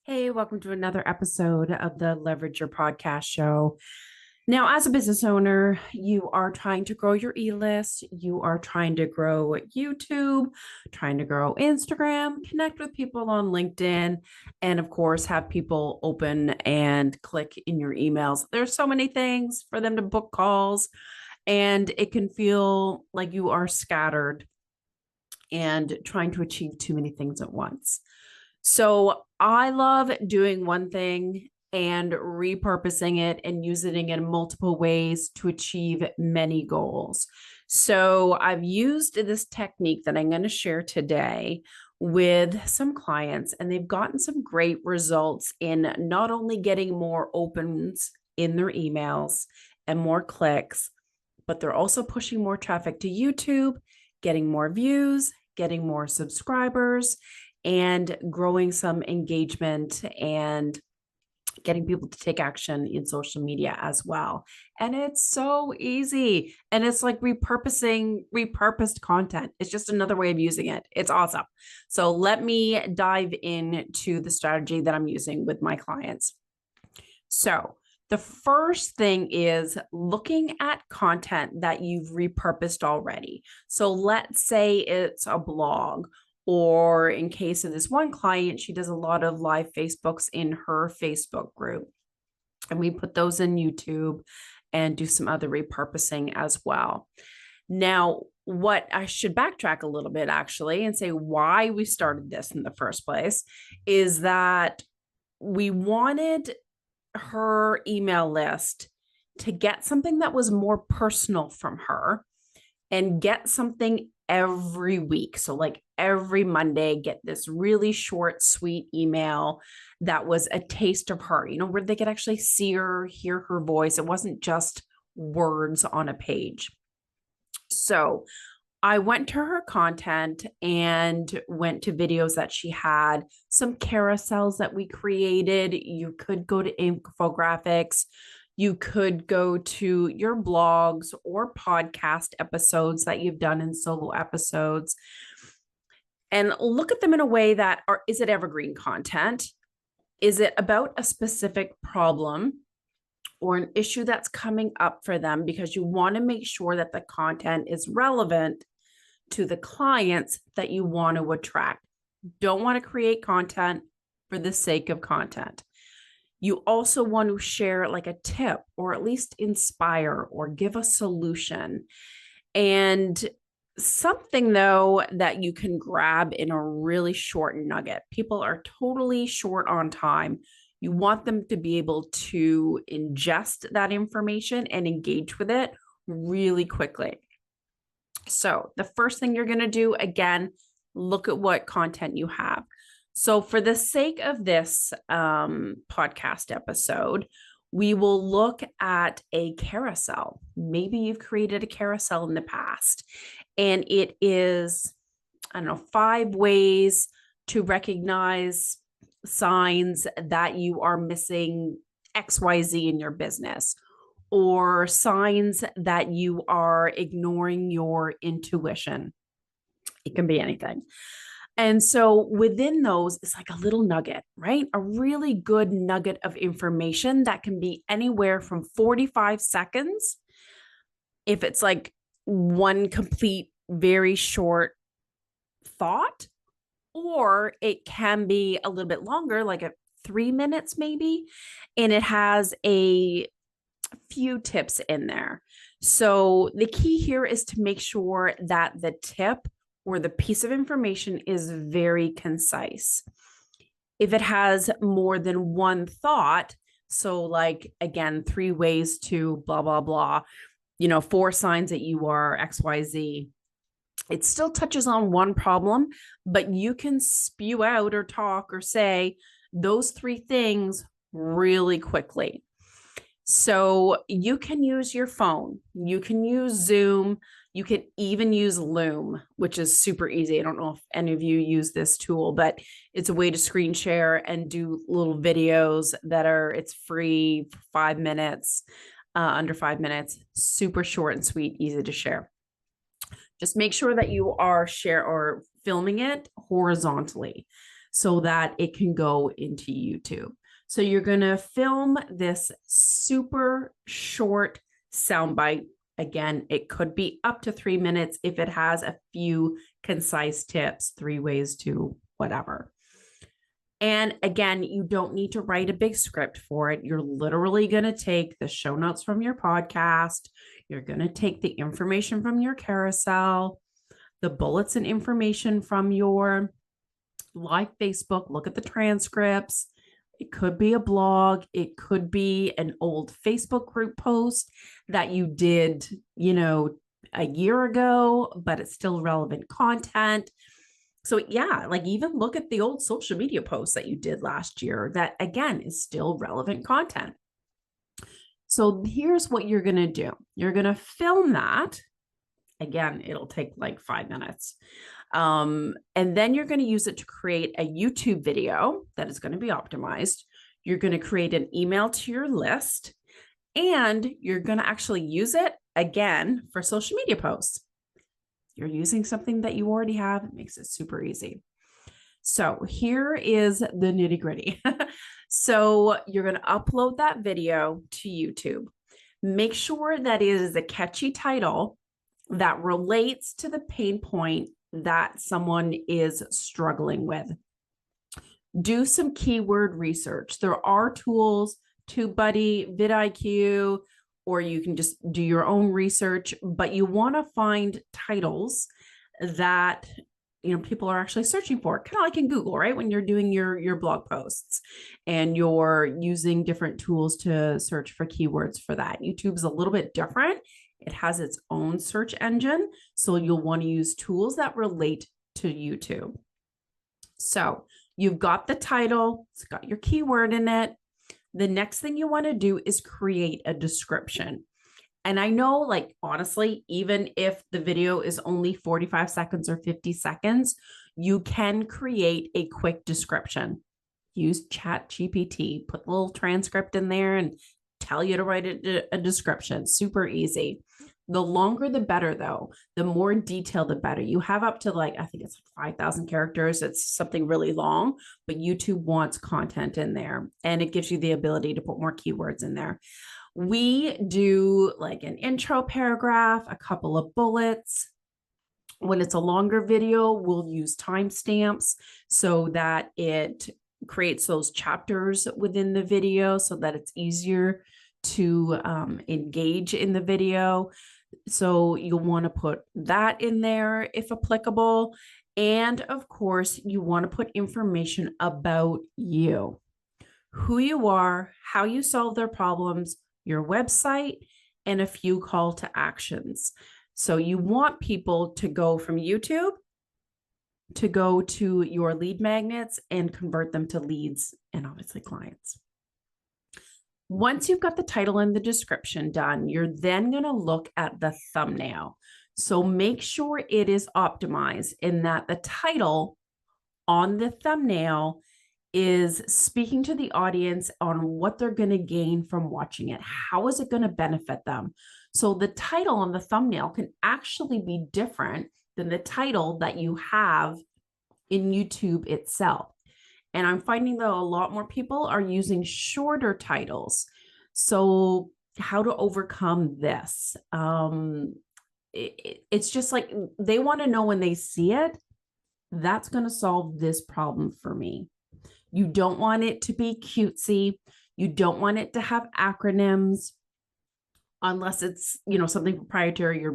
Hey, welcome to another episode of the Leverage Your Podcast show. Now, as a business owner, you are trying to grow your e-list, you are trying to grow YouTube, trying to grow Instagram, connect with people on LinkedIn, and of course, have people open and click in your emails. There's so many things for them to book calls, and it can feel like you are scattered and trying to achieve too many things at once. So I love doing one thing and repurposing it and using it in multiple ways to achieve many goals. So I've used this technique that I'm going to share today with some clients, and they've gotten some great results in not only getting more opens in their emails and more clicks, but they're also pushing more traffic to YouTube, getting more views, getting more subscribers, and growing some engagement and getting people to take action in social media as well. And it's so easy. And it's like repurposed content. It's just another way of using it. It's awesome. So let me dive into the strategy that I'm using with my clients. So the first thing is looking at content that you've repurposed already. So let's say it's a blog, or in case of this one client, she does a lot of live Facebooks in her Facebook group. And we put those in YouTube and do some other repurposing as well. Now, what I should backtrack a little bit actually and say why we started this in the first place is that we wanted her email list to get something that was more personal from her and get something every week. So like every Monday, get this really short, sweet email that was a taste of her, where they could actually see her, hear her voice. It wasn't just words on a page. So I went to her content and went to videos that she had, some carousels that we created. You could go to infographics. You could go to your blogs or podcast episodes that you've done in solo episodes and look at them in a way that is it evergreen content? Is it about a specific problem or an issue that's coming up for them? Because you want to make sure that the content is relevant to the clients that you want to attract. Don't want to create content for the sake of content. You also want to share like a tip or at least inspire or give a solution. And something though that you can grab in a really short nugget. People are totally short on time. You want them to be able to ingest that information and engage with it really quickly. So the first thing you're going to do, again, look at what content you have. So for the sake of this podcast episode, we will look at a carousel. Maybe you've created a carousel in the past, and it is, 5 ways to recognize signs that you are missing XYZ in your business, or signs that you are ignoring your intuition. It can be anything. And so within those is like a little nugget, right? A really good nugget of information that can be anywhere from 45 seconds. If it's like one complete, very short thought, or it can be a little bit longer, like 3 minutes maybe. And it has a few tips in there. So the key here is to make sure that the tip or the piece of information is very concise. If it has more than one thought, so like, again, 3 ways to blah, blah, blah, 4 signs that you are XYZ, it still touches on one problem, but you can spew out or talk or say those 3 things really quickly. So you can use your phone, you can use Zoom, you can even use Loom, which is super easy. I don't know if any of you use this tool, but it's a way to screen share and do little videos it's free for 5 minutes, under 5 minutes, super short and sweet, easy to share. Just make sure that you are filming it horizontally. so that it can go into YouTube. So you're going to film this super short soundbite. Again, it could be up to 3 minutes if it has a few concise tips, 3 ways to whatever. And again, you don't need to write a big script for it. You're literally going to take the show notes from your podcast. You're going to take the information from your carousel, the bullets and information from your live Facebook, look at the transcripts. It could be a blog. It could be an old Facebook group post that you did, a year ago, but it's still relevant content. So yeah, like even look at the old social media posts that you did last year that again is still relevant content. So here's what you're going to do. You're going to film that. Again, it'll take like 5 minutes. And then you're going to use it to create a YouTube video that is going to be optimized. You're going to create an email to your list, and you're going to actually use it again for social media posts. You're using something that you already have. It makes it super easy. So here is the nitty gritty. So you're going to upload that video to YouTube. Make sure that it is a catchy title that relates to the pain point that someone is struggling with. Do some keyword research. There are tools, TubeBuddy, vidIQ, or you can just do your own research, but you want to find titles that people are actually searching for, kind of like in Google, right? When you're doing your blog posts and you're using different tools to search for keywords for that. YouTube's a little bit different. It has its own search engine, so you'll want to use tools that relate to YouTube. So you've got the title, it's got your keyword in it. The next thing you want to do is create a description. And I know, like, honestly, even if the video is only 45 seconds or 50 seconds, you can create a quick description. Use ChatGPT, put a little transcript in there and tell you to write a description. Super easy. The longer, the better, though. The more detailed, the better. You have up to I think it's 5,000 characters. It's something really long, but YouTube wants content in there, and it gives you the ability to put more keywords in there. We do like an intro paragraph, a couple of bullets. When it's a longer video, we'll use timestamps so that it creates those chapters within the video so that it's easier to engage in the video. So you'll want to put that in there if applicable. And of course, you want to put information about you, who you are, how you solve their problems, your website, and a few call to actions. So you want people to go from YouTube to go to your lead magnets and convert them to leads and obviously clients. Once you've got the title and the description done, you're then going to look at the thumbnail. So make sure it is optimized in that the title on the thumbnail is speaking to the audience on what they're going to gain from watching it. How is it going to benefit them? So the title on the thumbnail can actually be different than the title that you have in YouTube itself. And I'm finding that a lot more people are using shorter titles. So how to overcome this? It's just like they want to know when they see it, that's going to solve this problem for me. You don't want it to be cutesy. You don't want it to have acronyms unless it's, something proprietary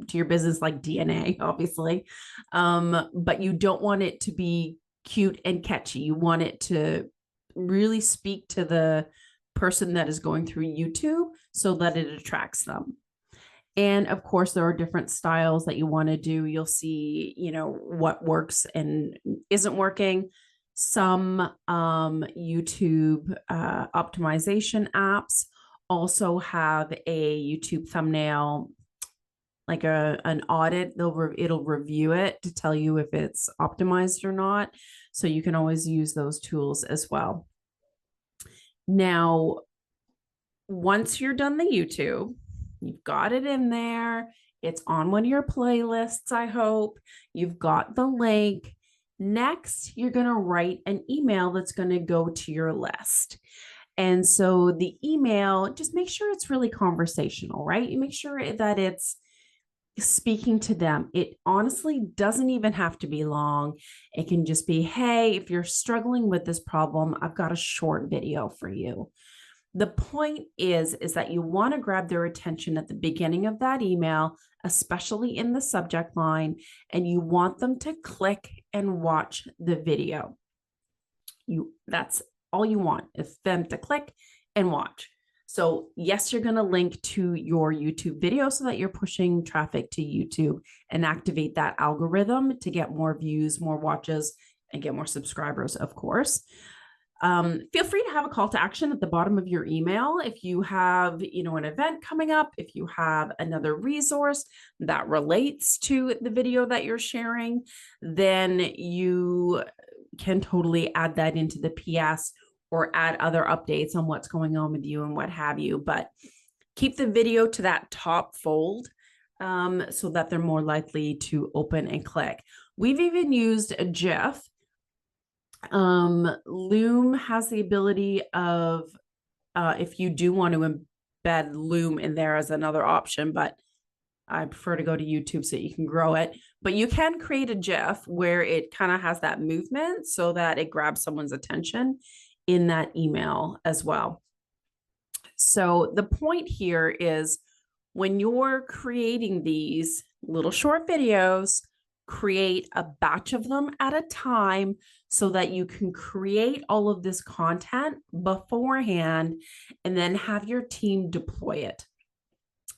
to your business like DNA, obviously. But you don't want it to be cute and catchy. You want it to really speak to the person that is going through YouTube so that it attracts them. And of course, there are different styles that you want to do. You'll see, what works and isn't working. Some YouTube optimization apps also have a YouTube thumbnail, like an audit. It'll review it to tell you if it's optimized or not. So you can always use those tools as well. Now, once you're done the YouTube, you've got it in there. It's on one of your playlists, I hope. You've got the link. Next, you're going to write an email that's going to go to your list. And so the email, just make sure it's really conversational, right? You make sure that it's speaking to them. It honestly doesn't even have to be long. It can just be, hey, if you're struggling with this problem, I've got a short video for you. The point is that you want to grab their attention at the beginning of that email, especially in the subject line, and you want them to click and watch the video. That's all you want, is them to click and watch. So yes, you're going to link to your YouTube video so that you're pushing traffic to YouTube and activate that algorithm to get more views, more watches, and get more subscribers, of course. Feel free to have a call to action at the bottom of your email. If you have, an event coming up, if you have another resource that relates to the video that you're sharing, then you can totally add that into the PS or add other updates on what's going on with you and what have you. But keep the video to that top fold so that they're more likely to open and click. We've even used a GIF. Loom has the ability of, if you do want to embed Loom in there as another option, but I prefer to go to YouTube so you can grow it. But you can create a GIF where it kind of has that movement so that it grabs someone's attention in that email as well. So the point here is, when you're creating these little short videos, create a batch of them at a time so that you can create all of this content beforehand and then have your team deploy it.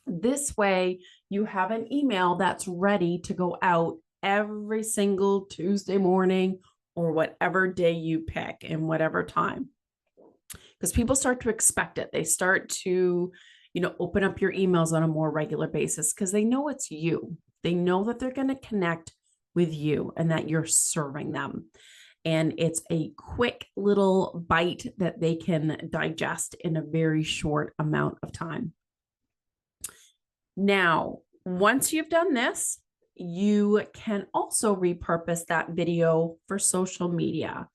This way, you have an email that's ready to go out every single Tuesday morning or whatever day you pick and whatever time. Because people start to expect it. They start to, open up your emails on a more regular basis because they know it's you. They know that they're going to connect with you and that you're serving them. And it's a quick little bite that they can digest in a very short amount of time. Now, once you've done this, you can also repurpose that video for social media.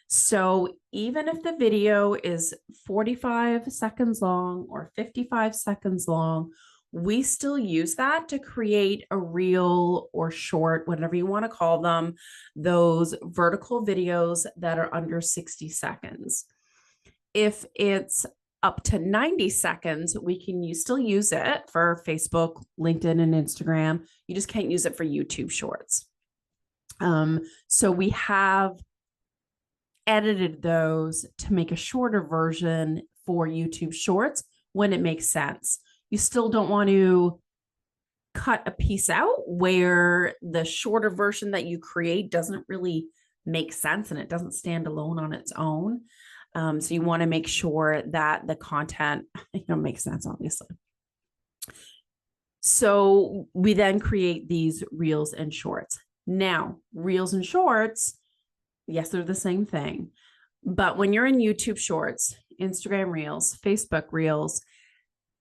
So even if the video is 45 seconds long or 55 seconds long, we still use that to create a reel or short, whatever you want to call them, those vertical videos that are under 60 seconds. If it's up to 90 seconds, we can still use it for Facebook, LinkedIn, and Instagram. You just can't use it for YouTube Shorts. So we have edited those to make a shorter version for YouTube Shorts when it makes sense. You still don't want to cut a piece out where the shorter version that you create doesn't really make sense and it doesn't stand alone on its own. So you want to make sure that the content, makes sense, obviously. So we then create these reels and shorts. Now, reels and shorts, yes, they're the same thing. But when you're in YouTube Shorts, Instagram Reels, Facebook Reels,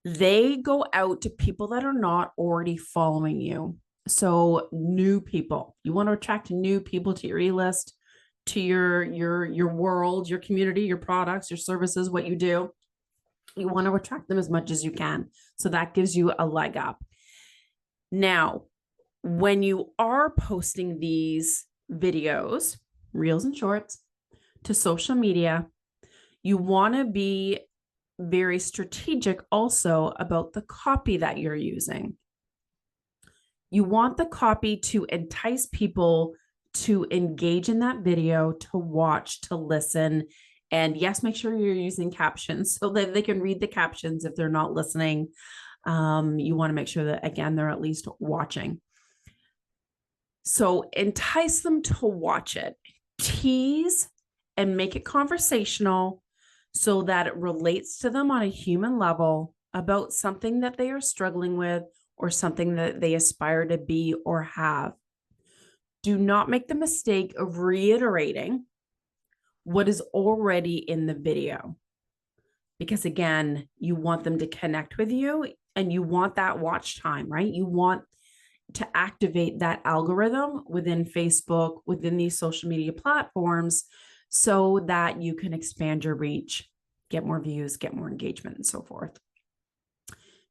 they go out to people that are not already following you. So new people, you want to attract new people to your e-list, to your world, your community, your products, your services, what you do. You want to attract them as much as you can. So that gives you a leg up. Now, when you are posting these videos, reels and shorts, to social media, you want to be very strategic also about the copy that you're using. You want the copy to entice people to engage in that video, to watch, to listen. And yes, make sure you're using captions so that they can read the captions if they're not listening. You want to make sure that, again, they're at least watching. So entice them to watch it, tease and make it conversational so that it relates to them on a human level about something that they are struggling with or something that they aspire to be or have. Do not make the mistake of reiterating what is already in the video. Because again, you want them to connect with you and you want that watch time, right? You want to activate that algorithm within Facebook, within these social media platforms, so that you can expand your reach, get more views, get more engagement, and so forth.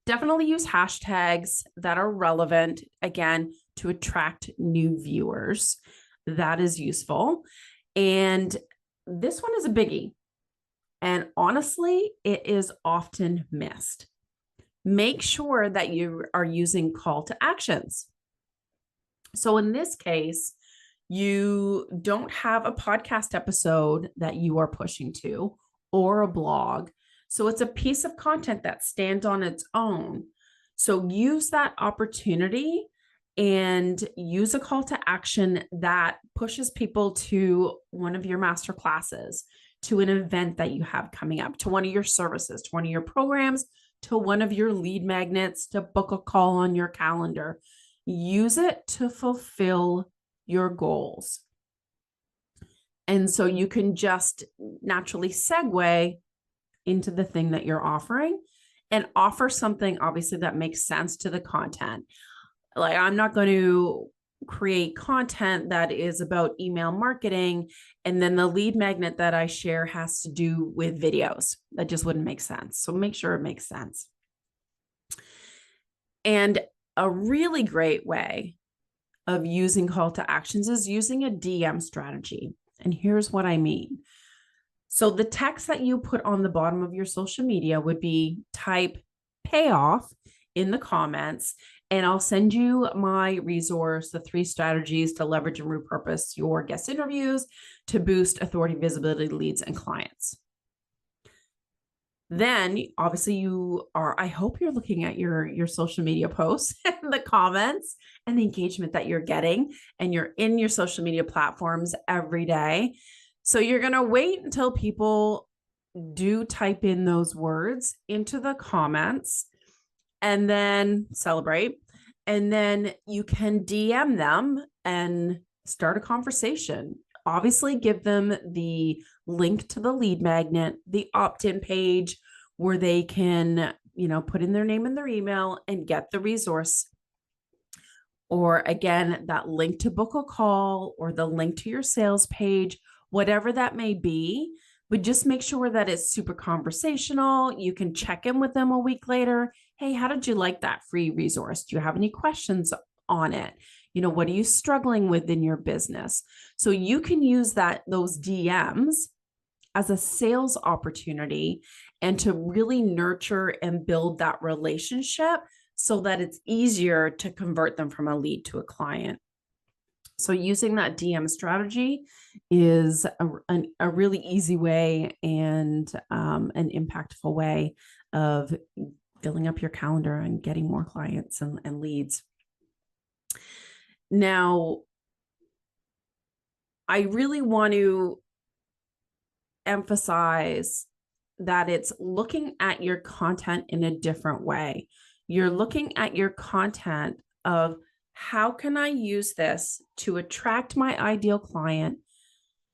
Definitely use hashtags that are relevant, again, to attract new viewers. That is useful. And this one is a biggie. And honestly, it is often missed. Make sure that you are using call to actions. So in this case, you don't have a podcast episode that you are pushing to or a blog. So it's a piece of content that stands on its own. So use that opportunity and use a call to action that pushes people to one of your master classes, to an event that you have coming up, to one of your services, to one of your programs, to one of your lead magnets, to book a call on your calendar. Use it to fulfill your goals. And so you can just naturally segue into the thing that you're offering and offer something obviously that makes sense to the content. Like, I'm not going to create content that is about email marketing and then the lead magnet that I share has to do with videos. That just wouldn't make sense. So make sure it makes sense. And a really great way of using call to actions is using a DM strategy. And here's what I mean. So the text that you put on the bottom of your social media would be type payoff in the comments, and I'll send you my resource, the 3 strategies to leverage and repurpose your guest interviews to boost authority, visibility, leads, and clients. Then obviously I hope you're looking at your social media posts and the comments and the engagement that you're getting, and you're in your social media platforms every day. So you're going to wait until people do type in those words into the comments and then celebrate. And then you can DM them and start a conversation. Obviously, give them the link to the lead magnet, the opt-in page where they can, put in their name and their email and get the resource. Or again, that link to book a call or the link to your sales page, whatever that may be. But just make sure that it's super conversational. You can check in with them a week later. Hey, how did you like that free resource? Do you have any questions on it? What are you struggling with in your business? So you can use those DMs as a sales opportunity and to really nurture and build that relationship so that it's easier to convert them from a lead to a client. So using that DM strategy is a really easy way and an impactful way of filling up your calendar and getting more clients and leads. Now, I really want to emphasize that it's looking at your content in a different way. You're looking at your content of, how can I use this to attract my ideal client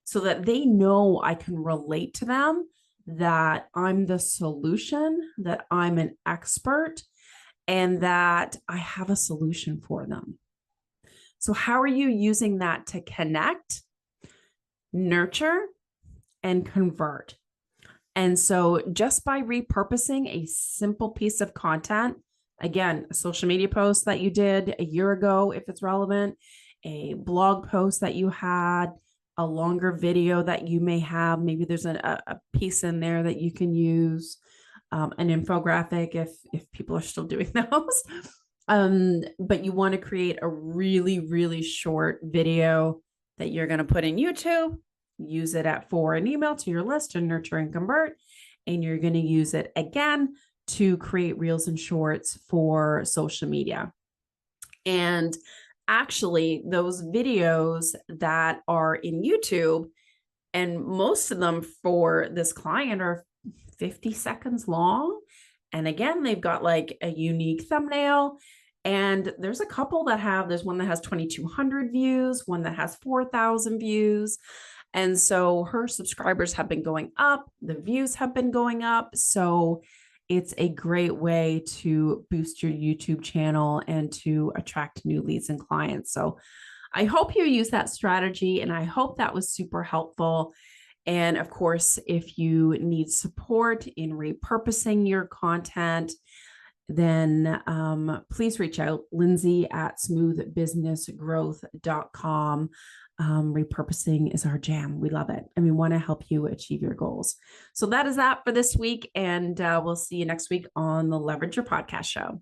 so that they know I can relate to them, that I'm the solution, that I'm an expert, and that I have a solution for them. So how are you using that to connect, nurture, and convert? And so just by repurposing a simple piece of content, again, a social media post that you did a year ago, if it's relevant, a blog post that you had, a longer video that you may have, maybe there's a piece in there that you can use, an infographic if people are still doing those. But you want to create a really, really short video that you're going to put in YouTube, use it for an email to your list to nurture and convert, and you're going to use it again to create reels and shorts for social media. And actually, those videos that are in YouTube, and most of them for this client are 50 seconds long. And again, they've got like a unique thumbnail. And there's a couple there's one that has 2,200 views, one that has 4,000 views. And so her subscribers have been going up, the views have been going up. So it's a great way to boost your YouTube channel and to attract new leads and clients. So I hope you use that strategy, and I hope that was super helpful. And of course, if you need support in repurposing your content, then please reach out, Lindsay at smoothbusinessgrowth.com. Repurposing is our jam. We love it. And we want to help you achieve your goals. So that is that for this week. And we'll see you next week on the Leverage Your Podcast Show.